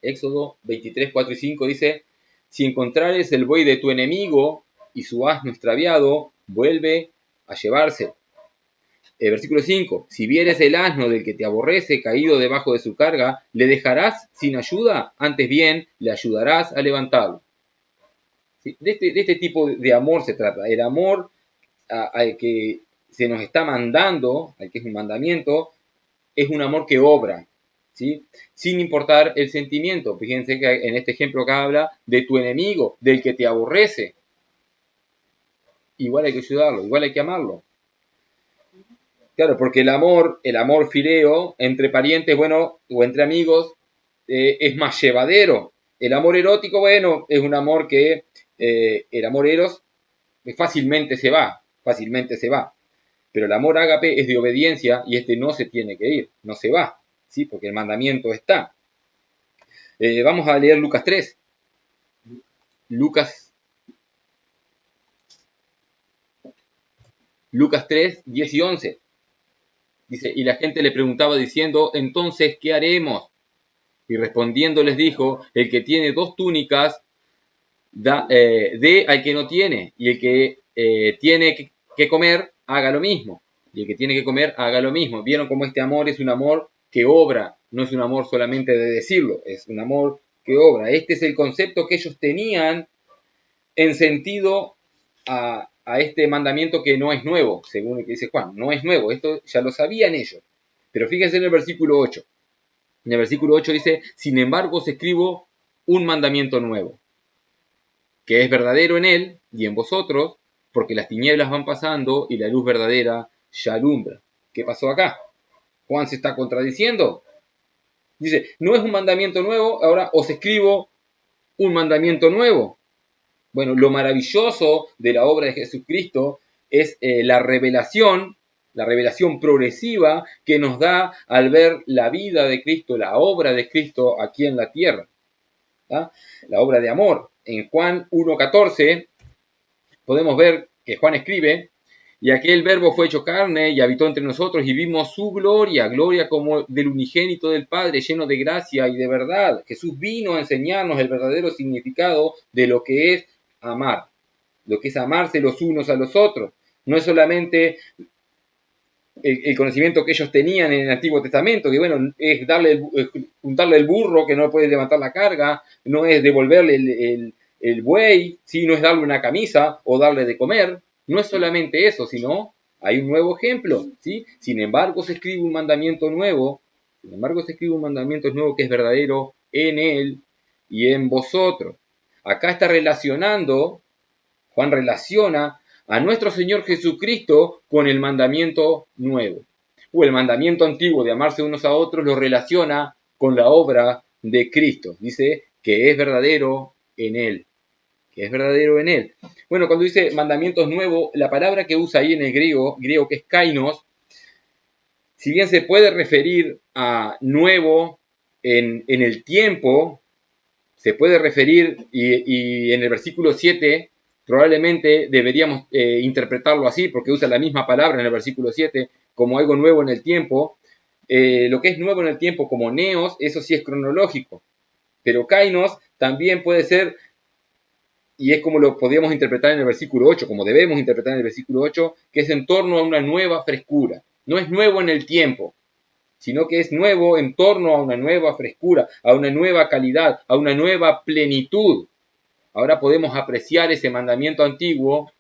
Éxodo 23, 4 y 5 dice: si encontrares el buey de tu enemigo y su asno extraviado, vuelve a llevarse. Versículo 5. Si vieres el asno del que te aborrece caído debajo de su carga, ¿le dejarás sin ayuda? Antes bien, le ayudarás a levantarlo. ¿Sí? De este tipo de amor se trata. El amor al que se nos está mandando, al que es un mandamiento, es un amor que obra, ¿sí? Sin importar el sentimiento. Fíjense que en este ejemplo acá habla de tu enemigo, del que te aborrece. Igual hay que ayudarlo, igual hay que amarlo. Claro, porque el amor fileo, entre parientes, bueno, o entre amigos, es más llevadero. El amor erótico, bueno, es un amor que, el amor eros, fácilmente se va. Pero el amor ágape es de obediencia y este no se tiene que ir, no se va, ¿sí? Porque el mandamiento está. Vamos a leer Lucas 3. Lucas 3, 10 y 11. Dice, y la gente le preguntaba diciendo, entonces, ¿qué haremos? Y respondiendo les dijo, el que tiene 2 túnicas, dé al que no tiene, y el que tiene que comer, haga lo mismo. Y el que tiene que comer, haga lo mismo. ¿Vieron cómo este amor es un amor que obra? No es un amor solamente de decirlo, es un amor que obra. Este es el concepto que ellos tenían en sentido a este mandamiento que no es nuevo, según lo que dice Juan. No es nuevo, esto ya lo sabían ellos. Pero fíjense en el versículo 8. En el versículo 8 dice, sin embargo os escribo un mandamiento nuevo, que es verdadero en él y en vosotros, porque las tinieblas van pasando y la luz verdadera ya alumbra. ¿Qué pasó acá? Juan se está contradiciendo. Dice, no es un mandamiento nuevo, ahora os escribo un mandamiento nuevo. Bueno, lo maravilloso de la obra de Jesucristo es la revelación progresiva que nos da al ver la vida de Cristo, la obra de Cristo aquí en la tierra. ¿Ah? La obra de amor. En Juan 1:14 podemos ver que Juan escribe, y aquel verbo fue hecho carne y habitó entre nosotros y vimos su gloria como del unigénito del Padre, lleno de gracia y de verdad. Jesús vino a enseñarnos el verdadero significado de lo que es amar, lo que es amarse los unos a los otros. No es solamente el conocimiento que ellos tenían en el Antiguo Testamento, que bueno, es juntarle el burro que no puede levantar la carga, no es devolverle el buey, ¿sí? No es darle una camisa o darle de comer, no es solamente eso, sino hay un nuevo ejemplo, ¿sí? Sin embargo, se escribe un mandamiento nuevo, que es verdadero en él y en vosotros. Acá está relacionando, Juan relaciona a nuestro Señor Jesucristo con el mandamiento nuevo. O el mandamiento antiguo de amarse unos a otros lo relaciona con la obra de Cristo. Dice que es verdadero en él. Bueno, cuando dice mandamientos nuevos, la palabra que usa ahí en el griego que es kainos, si bien se puede referir a nuevo en el tiempo, se puede referir, y en el versículo 7 probablemente deberíamos interpretarlo así, porque usa la misma palabra en el versículo 7, como algo nuevo en el tiempo. Lo que es nuevo en el tiempo como neos, eso sí es cronológico. Pero kainos también puede ser, y es como lo podríamos interpretar en el versículo 8, como debemos interpretar en el versículo 8, que es en torno a una nueva frescura. No es nuevo en el tiempo, sino que es nuevo en torno a una nueva frescura, a una nueva calidad, a una nueva plenitud. Ahora podemos apreciar ese mandamiento antiguo,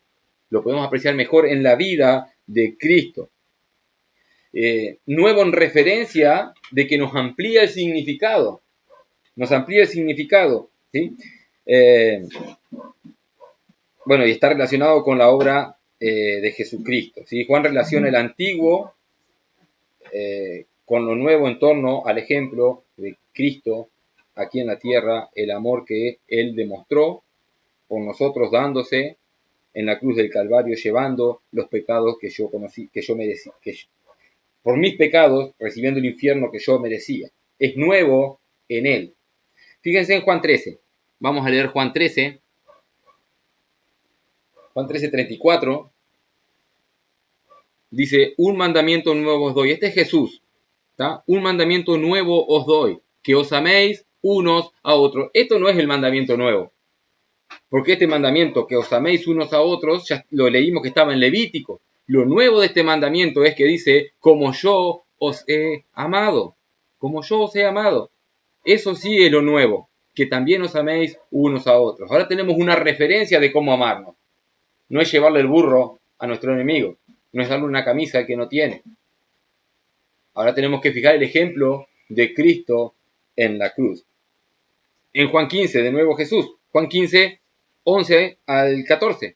lo podemos apreciar mejor en la vida de Cristo. Nuevo en referencia de que nos amplía el significado. ¿Sí? Bueno, y está relacionado con la obra de Jesucristo, ¿sí? Juan relaciona el antiguo con lo nuevo en torno al ejemplo de Cristo aquí en la tierra, el amor que Él demostró por nosotros dándose en la cruz del Calvario, llevando los pecados que yo conocí, que yo merecí, por mis pecados, recibiendo el infierno que yo merecía. Es nuevo en Él. Fíjense en Juan 13. Vamos a leer Juan 13. Juan 13, 34. Dice, un mandamiento nuevo os doy. Este es Jesús. ¿Tá? Un mandamiento nuevo os doy, que os améis unos a otros. Esto no es el mandamiento nuevo. Porque este mandamiento, que os améis unos a otros, ya lo leímos que estaba en Levítico. Lo nuevo de este mandamiento es que dice, como yo os he amado. Como yo os he amado. Eso sí es lo nuevo, que también os améis unos a otros. Ahora tenemos una referencia de cómo amarnos. No es llevarle el burro a nuestro enemigo. No es darle una camisa al que no tiene. Ahora tenemos que fijar el ejemplo de Cristo en la cruz. En Juan 15, de nuevo Jesús. Juan 15, 11 al 14.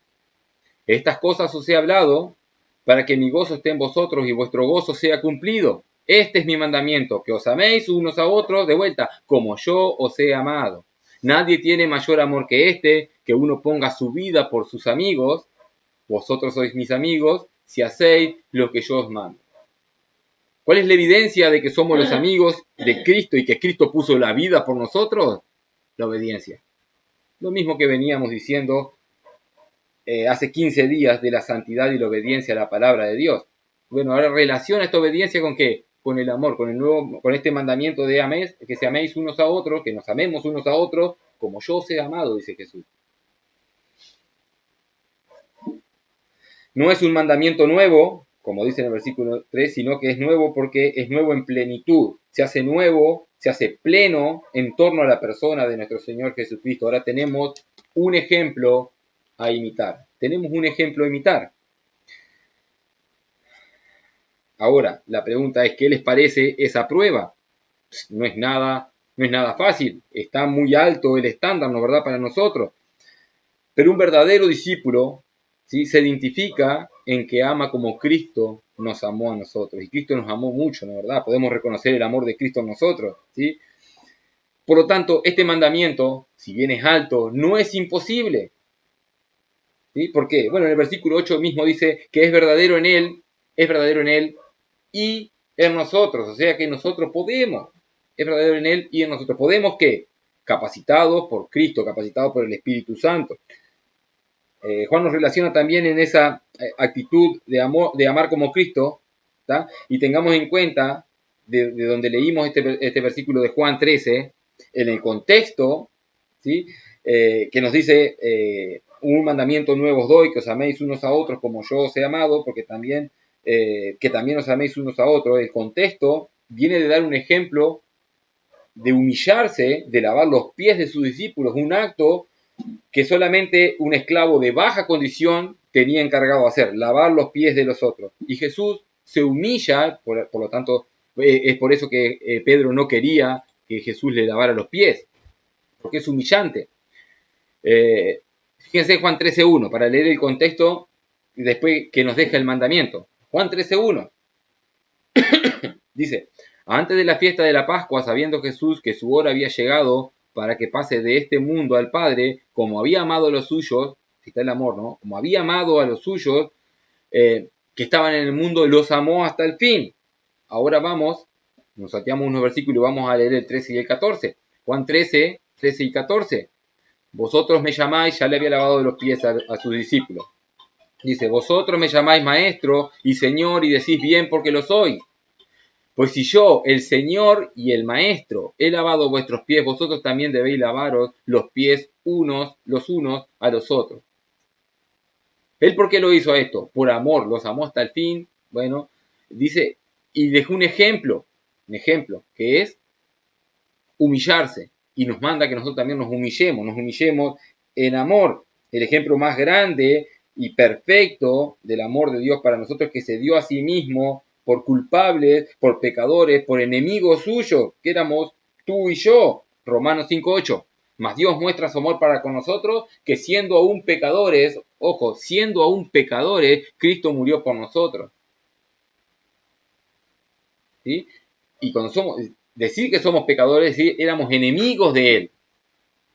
Estas cosas os he hablado para que mi gozo esté en vosotros y vuestro gozo sea cumplido. Este es mi mandamiento, que os améis unos a otros, de vuelta, como yo os he amado. Nadie tiene mayor amor que este, que uno ponga su vida por sus amigos. Vosotros sois mis amigos, si hacéis lo que yo os mando. ¿Cuál es la evidencia de que somos los amigos de Cristo y que Cristo puso la vida por nosotros? La obediencia. Lo mismo que veníamos diciendo hace 15 días de la santidad y la obediencia a la palabra de Dios. Bueno, ahora relaciona esta obediencia con ¿qué? Con el amor, con este mandamiento de améis, que se améis unos a otros, que nos amemos unos a otros, como yo os he amado, dice Jesús. No es un mandamiento nuevo, como dice en el versículo 3, sino que es nuevo porque es nuevo en plenitud. Se hace nuevo, se hace pleno en torno a la persona de nuestro Señor Jesucristo. Ahora tenemos un ejemplo a imitar. Tenemos un ejemplo a imitar. Ahora, la pregunta es, ¿qué les parece esa prueba? No es nada fácil. Está muy alto el estándar, ¿no es verdad?, para nosotros. Pero un verdadero discípulo, ¿sí?, se identifica en que ama como Cristo nos amó a nosotros. Y Cristo nos amó mucho, ¿no es verdad? Podemos reconocer el amor de Cristo en nosotros, ¿sí? Por lo tanto, este mandamiento, si bien es alto, no es imposible. ¿Sí? ¿Por qué? Bueno, en el versículo 8 mismo dice que es verdadero en Él y en nosotros. O sea que nosotros podemos, es verdadero en Él y en nosotros. ¿Podemos qué? Capacitados por Cristo, capacitados por el Espíritu Santo. Juan nos relaciona también en esa actitud de amar como Cristo, ¿tá? Y tengamos en cuenta, de donde leímos este versículo de Juan 13, en el contexto, ¿sí?, que nos dice, un mandamiento nuevo os doy, que os améis unos a otros como yo os he amado, porque también, que también os améis unos a otros. El contexto viene de dar un ejemplo de humillarse, de lavar los pies de sus discípulos, un acto que solamente un esclavo de baja condición tenía encargado de hacer, lavar los pies de los otros. Y Jesús se humilla, por lo tanto, es por eso que Pedro no quería que Jesús le lavara los pies, porque es humillante. Fíjense Juan 13.1, para leer el contexto y después que nos deja el mandamiento. Juan 13.1 dice, antes de la fiesta de la Pascua, sabiendo Jesús que su hora había llegado para que pase de este mundo al Padre, como había amado a los suyos, si está el amor, ¿no? Como había amado a los suyos que estaban en el mundo, los amó hasta el fin. Ahora vamos, nos salteamos unos versículos y vamos a leer el 13 y el 14. Juan 13 y 14. Vosotros me llamáis, ya le había lavado los pies a sus discípulos. Dice, vosotros me llamáis maestro y señor y decís bien porque lo soy. Pues si yo, el Señor y el Maestro, he lavado vuestros pies, vosotros también debéis lavaros los pies los unos a los otros. ¿Él por qué lo hizo esto? Por amor, los amó hasta el fin. Bueno, dice, y dejó un ejemplo, que es humillarse. Y nos manda que nosotros también nos humillemos en amor. El ejemplo más grande y perfecto del amor de Dios para nosotros es que se dio a sí mismo por culpables, por pecadores, por enemigos suyos, que éramos tú y yo. Romanos 5.8. Mas Dios muestra su amor para con nosotros, que siendo aún pecadores, Cristo murió por nosotros. ¿Sí? Y cuando decir que somos pecadores, decir, éramos enemigos de Él.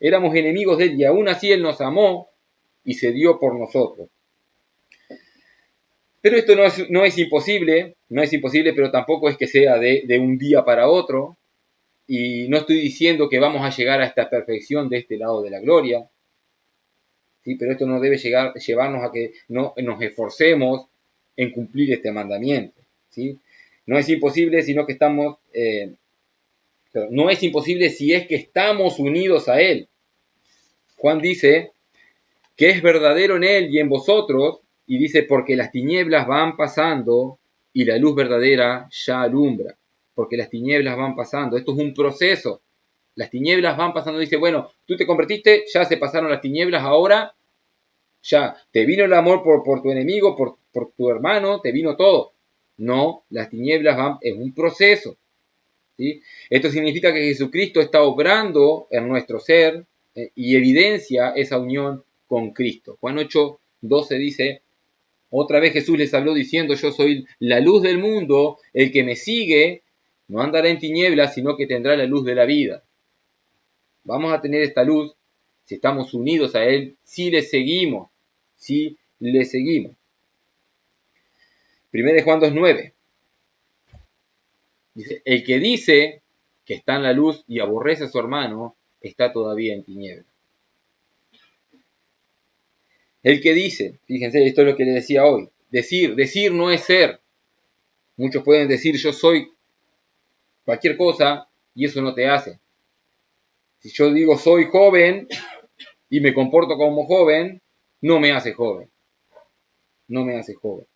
Éramos enemigos de Él y aún así Él nos amó y se dio por nosotros. Pero esto no es imposible, pero tampoco es que sea de un día para otro. Y no estoy diciendo que vamos a llegar a esta perfección de este lado de la gloria. ¿Sí? Pero esto no debe llevarnos a que no nos esforcemos en cumplir este mandamiento. ¿Sí? No es imposible, sino que estamos... no es imposible si es que estamos unidos a Él. Juan dice que es verdadero en Él y en vosotros, y dice, porque las tinieblas van pasando y la luz verdadera ya alumbra. Porque las tinieblas van pasando. Esto es un proceso. Las tinieblas van pasando. Dice, bueno, tú te convertiste, ya se pasaron las tinieblas, ahora ya te vino el amor por tu enemigo, por tu hermano, te vino todo. No, las tinieblas van, es un proceso. ¿Sí? Esto significa que Jesucristo está obrando en nuestro ser y evidencia esa unión con Cristo. Juan 8:12 dice, otra vez Jesús les habló diciendo, yo soy la luz del mundo, el que me sigue no andará en tinieblas, sino que tendrá la luz de la vida. Vamos a tener esta luz si estamos unidos a Él, si le seguimos, si le seguimos. 1 Juan 2:9 dice, el que dice que está en la luz y aborrece a su hermano, está todavía en tinieblas. El que dice, fíjense, esto es lo que les decía hoy, decir no es ser. Muchos pueden decir yo soy cualquier cosa y eso no te hace. Si yo digo soy joven y me comporto como joven, no me hace joven. No me hace joven.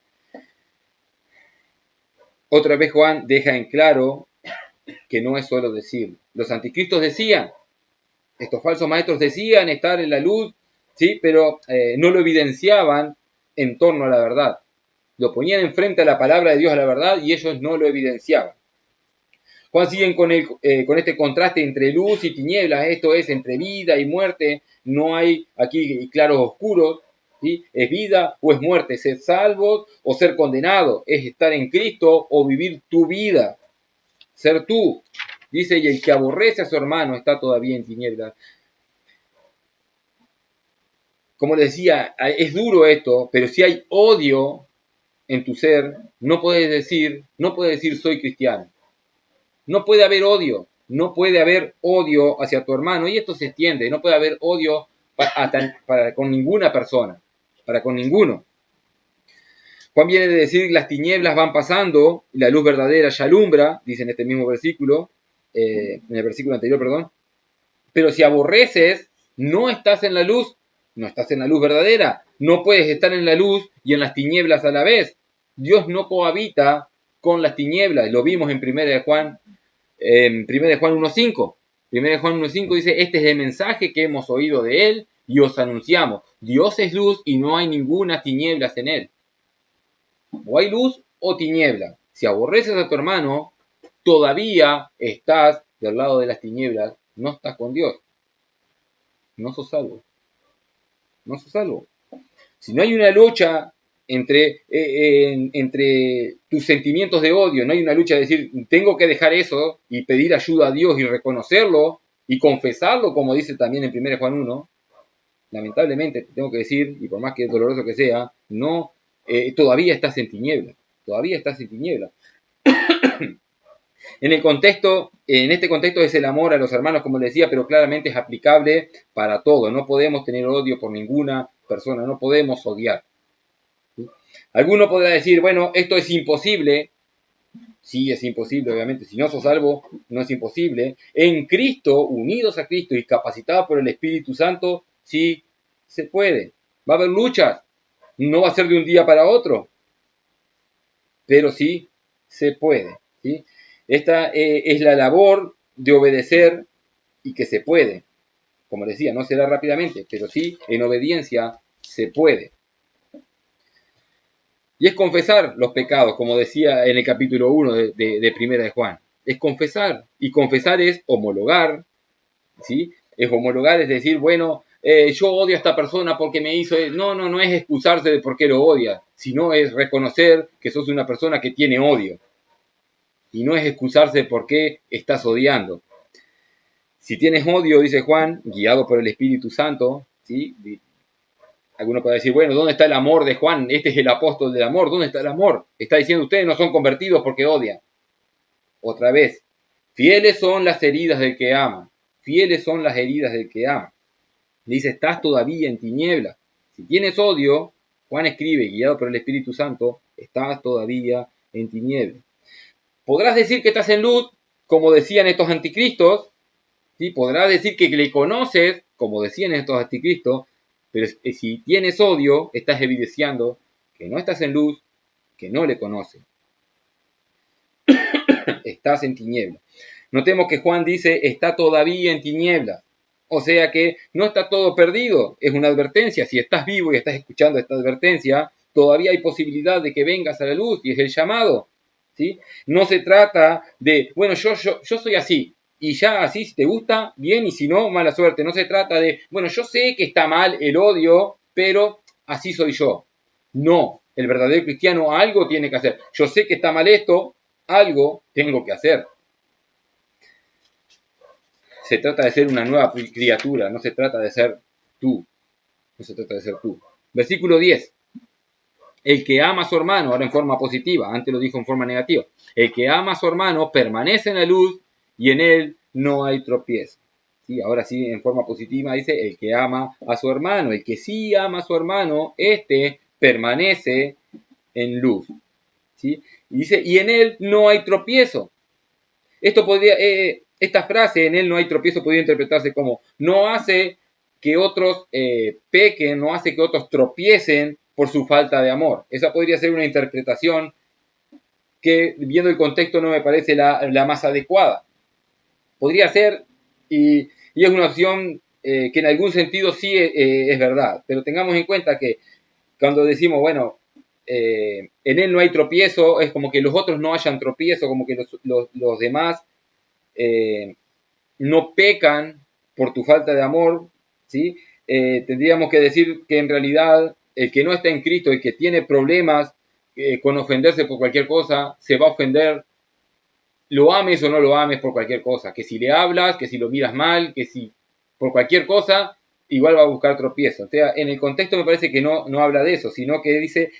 Otra vez Juan deja en claro que no es solo decir. Los anticristos decían, estos falsos maestros decían estar en la luz, ¿sí? Pero no lo evidenciaban en torno a la verdad. Lo ponían enfrente a la palabra de Dios, a la verdad, y ellos no lo evidenciaban. Juan sigue con este contraste entre luz y tinieblas, esto es entre vida y muerte, no hay aquí claros oscuros, ¿sí? Es vida o es muerte, ser salvo o ser condenado, es estar en Cristo o vivir tu vida, ser tú. Dice, y el que aborrece a su hermano está todavía en tinieblas. Como les decía, es duro esto, pero si hay odio en tu ser, no puedes decir soy cristiano. No puede haber odio hacia tu hermano, y esto se extiende, no puede haber odio con ninguna persona, para con ninguno. Juan viene de decir, las tinieblas van pasando, y la luz verdadera ya alumbra, dice en este mismo versículo, en el versículo anterior, perdón. Pero si aborreces, no estás en la luz verdadera, no puedes estar en la luz y en las tinieblas a la vez. Dios no cohabita con las tinieblas, lo vimos en 1 Juan 1:5. 1 Juan 1:5 dice, este es el mensaje que hemos oído de Él y os anunciamos. Dios es luz y no hay ninguna tinieblas en Él. O hay luz o tiniebla. Si aborreces a tu hermano, todavía estás del lado de las tinieblas, no estás con Dios. No sos salvo. No sos salvo. Si no hay una lucha entre tus sentimientos de odio, no hay una lucha de decir, tengo que dejar eso y pedir ayuda a Dios y reconocerlo y confesarlo, como dice también en 1 Juan 1, lamentablemente te tengo que decir, y por más que doloroso que sea, no, todavía estás en tinieblas, En este contexto es el amor a los hermanos, como les decía, pero claramente es aplicable para todo. No podemos tener odio por ninguna persona, no podemos odiar. ¿Sí? Alguno podrá decir, bueno, esto es imposible. Sí, es imposible, obviamente. Si no sos salvo, no es imposible. En Cristo, unidos a Cristo y capacitados por el Espíritu Santo, sí se puede. Va a haber luchas. No va a ser de un día para otro. Pero sí se puede. ¿Sí? Esta es la labor de obedecer y que se puede. Como decía, no será rápidamente, pero sí en obediencia se puede. Y es confesar los pecados, como decía en el capítulo 1 de Primera de Juan. Es confesar. Y confesar es homologar. ¿Sí? Es homologar, es decir, bueno, yo odio a esta persona porque me hizo... No es excusarse de por qué lo odia, sino es reconocer que sos una persona que tiene odio. y no es excusarse por qué estás odiando. Si tienes odio, dice Juan, guiado por el Espíritu Santo, ¿sí? Alguno puede decir, bueno, ¿dónde está el amor de Juan? Este es el apóstol del amor, ¿dónde está el amor? Está diciendo, ustedes no son convertidos porque odian. Otra vez, fieles son las heridas del que ama, fieles son las heridas del que ama. Dice, estás todavía en tinieblas. Si tienes odio, Juan escribe, guiado por el Espíritu Santo, estás todavía en tinieblas. Podrás decir que estás en luz, como decían estos anticristos, ¿sí? Podrás decir que le conoces, como decían estos anticristos, pero si tienes odio, estás evidenciando que no estás en luz, que no le conoces. Estás en tinieblas. Notemos que Juan dice, está todavía en tinieblas. O sea que no está todo perdido. Es una advertencia. Si estás vivo y estás escuchando esta advertencia, todavía hay posibilidad de que vengas a la luz y es el llamado. ¿Sí? No se trata de, bueno, yo soy así. Y ya así, si te gusta, bien, y si no, mala suerte. No se trata de, bueno, yo sé que está mal el odio, pero así soy yo. No, el verdadero cristiano algo tiene que hacer. Yo sé que está mal esto, algo tengo que hacer. Se trata de ser una nueva criatura, no se trata de ser tú. No se trata de ser tú. Versículo 10. El que ama a su hermano, ahora en forma positiva, antes lo dijo en forma negativa. El que ama a su hermano permanece en la luz y en él no hay tropiezo. ¿Sí? Ahora sí, en forma positiva dice, el que ama a su hermano, el que sí ama a su hermano, este permanece en luz. ¿Sí? Y dice, y en él no hay tropiezo. Esto podría, esta frase, en él no hay tropiezo, podría interpretarse como, no hace que otros pequen, no hace que otros tropiecen por su falta de amor. Esa podría ser una interpretación que, viendo el contexto, no me parece la más adecuada. Podría ser, y es una opción que en algún sentido sí es verdad, pero tengamos en cuenta que cuando decimos, bueno, en él no hay tropiezo, es como que los otros no hayan tropiezo, como que los demás no pecan por tu falta de amor, ¿sí? Tendríamos que decir que en realidad el que no está en Cristo, el que tiene problemas con ofenderse por cualquier cosa, se va a ofender, lo ames o no lo ames por cualquier cosa, que si le hablas, que si lo miras mal, que si por cualquier cosa, igual va a buscar tropiezo. O sea, en el contexto me parece que no habla de eso, sino que dice,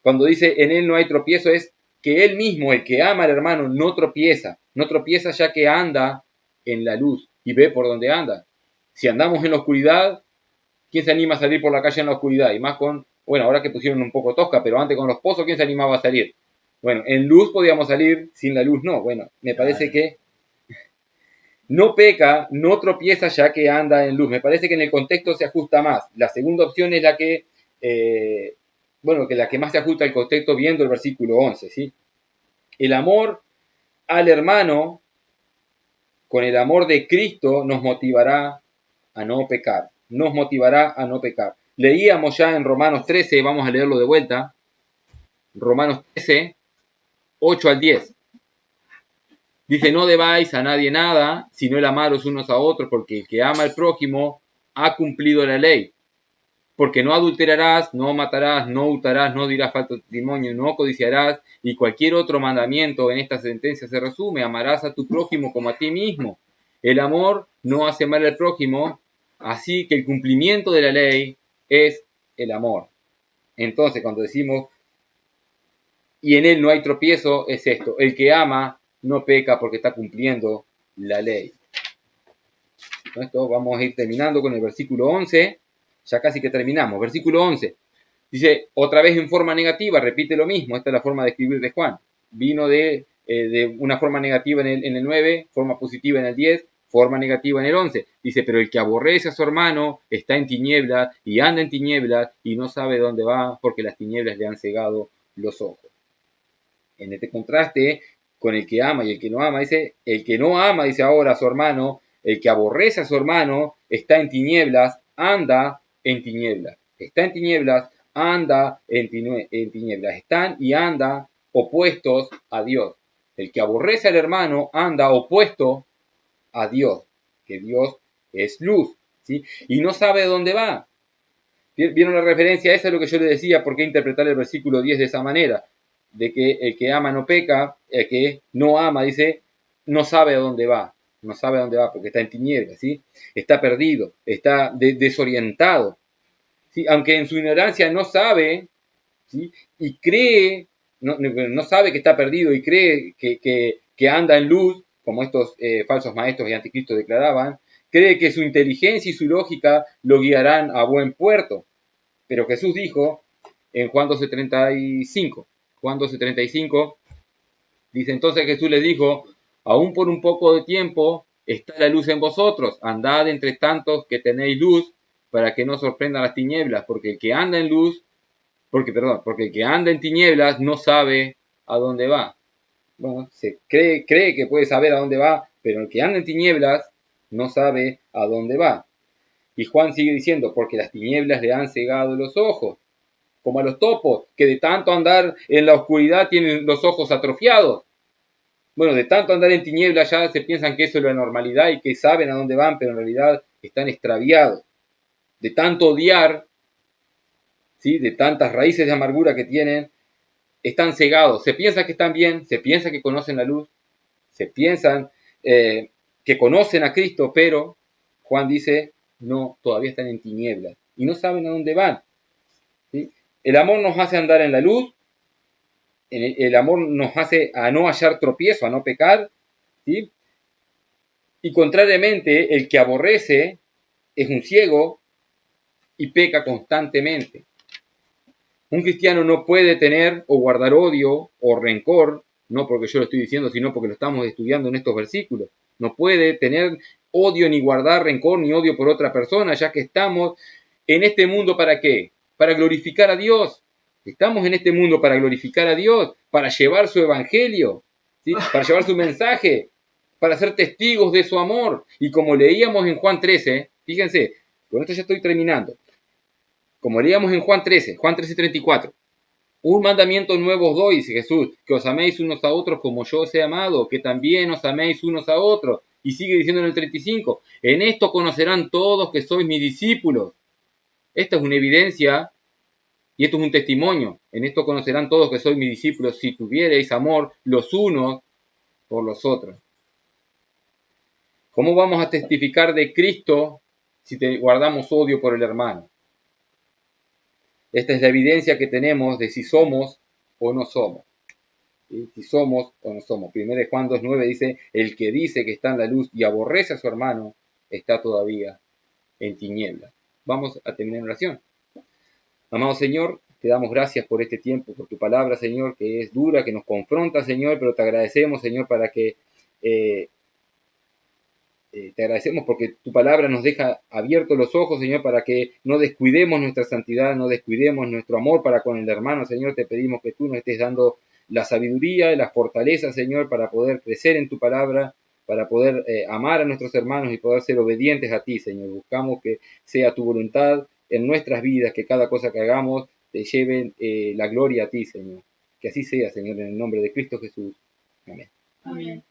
cuando dice en él no hay tropiezo, es que él mismo, el que ama al hermano, no tropieza ya que anda en la luz y ve por dónde anda. Si andamos en la oscuridad, ¿quién se anima a salir por la calle en la oscuridad? Y más con, bueno, ahora que pusieron un poco tosca, pero antes con los pozos, ¿quién se animaba a salir? Bueno, en luz podíamos salir, sin la luz no. Bueno, me parece que no peca, no tropieza ya que anda en luz. Me parece que en el contexto se ajusta más. La segunda opción es la que, que la que más se ajusta al contexto viendo el versículo 11, ¿sí? El amor al hermano, con el amor de Cristo, nos motivará a no pecar. Nos motivará a no pecar. Leíamos ya en Romanos 13, vamos a leerlo de vuelta. Romanos 13, 8 al 10. Dice, no debáis a nadie nada, sino el amaros unos a otros, porque el que ama al prójimo ha cumplido la ley. Porque no adulterarás, no matarás, no hurtarás, no dirás falso testimonio, no codiciarás, y cualquier otro mandamiento en esta sentencia se resume, amarás a tu prójimo como a ti mismo. El amor no hace mal al prójimo, así que el cumplimiento de la ley es el amor. Entonces, cuando decimos, y en él no hay tropiezo, es esto, el que ama no peca porque está cumpliendo la ley. Con esto vamos a ir terminando con el versículo 11, ya casi que terminamos. Versículo 11, dice, otra vez en forma negativa, repite lo mismo, esta es la forma de escribir de Juan. Vino de una forma negativa en el 9, forma positiva en el 10, forma negativa en el 11. Dice, pero el que aborrece a su hermano está en tinieblas y anda en tinieblas y no sabe dónde va porque las tinieblas le han cegado los ojos. En este contraste con el que ama y el que no ama, dice, el que no ama, dice ahora a su hermano, el que aborrece a su hermano está en tinieblas, anda en tinieblas. Está en tinieblas, anda en tinieblas. Están y anda opuestos a Dios. El que aborrece al hermano anda opuesto a Dios, que Dios es luz, ¿sí? Y no sabe dónde va. ¿Vieron la referencia? Esa es lo que yo le decía, por qué interpretar el versículo 10 de esa manera. de que el que ama no peca, el que no ama, dice, no sabe a dónde va. No sabe a dónde va porque está en tinieblas, ¿sí? Está perdido, está desorientado, ¿sí? Aunque en su ignorancia no sabe, ¿sí? Y cree, no sabe que está perdido y cree que anda en luz, como estos falsos maestros y anticristos declaraban, cree que su inteligencia y su lógica lo guiarán a buen puerto. Pero Jesús dijo en Juan 12:35, Juan 12:35, dice entonces Jesús les dijo, aún por un poco de tiempo está la luz en vosotros, andad entre tantos que tenéis luz, para que no sorprendan las tinieblas, porque el que anda en luz, porque el que anda en tinieblas no sabe a dónde va. Bueno, se cree que puede saber a dónde va, pero el que anda en tinieblas no sabe a dónde va. Y Juan sigue diciendo, porque las tinieblas le han cegado los ojos, como a los topos, que de tanto andar en la oscuridad tienen los ojos atrofiados. Bueno, de tanto andar en tinieblas ya se piensan que eso es la normalidad y que saben a dónde van, pero en realidad están extraviados. De tanto odiar, ¿sí? De tantas raíces de amargura que tienen, están cegados. Se piensa que están bien, se piensa que conocen la luz, se piensan que conocen a Cristo, pero Juan dice, no, todavía están en tinieblas y no saben a dónde van, ¿sí? El amor nos hace andar en la luz, el amor nos hace a no hallar tropiezo, a no pecar, ¿sí? Y contrariamente, el que aborrece es un ciego y peca constantemente. Un cristiano no puede tener o guardar odio o rencor, no porque yo lo estoy diciendo, sino porque lo estamos estudiando en estos versículos. No puede tener odio ni guardar rencor ni odio por otra persona, ya que estamos en este mundo ¿para qué? Para glorificar a Dios. Estamos en este mundo para glorificar a Dios, para llevar su evangelio, ¿sí? Para llevar su mensaje, para ser testigos de su amor. Y como leíamos en Juan 13, fíjense, con esto ya estoy terminando. Como leíamos en Juan 13:34, un mandamiento nuevo os doy, dice Jesús, que os améis unos a otros como yo os he amado, que también os améis unos a otros. Y sigue diciendo en el 35, en esto conocerán todos que sois mis discípulos. Esta es una evidencia y esto es un testimonio. En esto conocerán todos que sois mis discípulos si tuviereis amor los unos por los otros. ¿Cómo vamos a testificar de Cristo si guardamos odio por el hermano? Esta es la evidencia que tenemos de si somos o no somos. ¿Sí? Si somos o no somos. 1 Juan 2:9 dice, el que dice que está en la luz y aborrece a su hermano, está todavía en tinieblas. Vamos a terminar en oración. Amado Señor, te damos gracias por este tiempo, por tu palabra, Señor, que es dura, que nos confronta, Señor, pero te agradecemos, Señor, para que te agradecemos porque tu palabra nos deja abiertos los ojos, Señor, para que no descuidemos nuestra santidad, no descuidemos nuestro amor para con el hermano, Señor. Te pedimos que tú nos estés dando la sabiduría y la fortaleza, Señor, para poder crecer en tu palabra, para poder amar a nuestros hermanos y poder ser obedientes a ti, Señor. Buscamos que sea tu voluntad en nuestras vidas, que cada cosa que hagamos te lleve la gloria a ti, Señor. Que así sea, Señor, en el nombre de Cristo Jesús. Amén. Amén.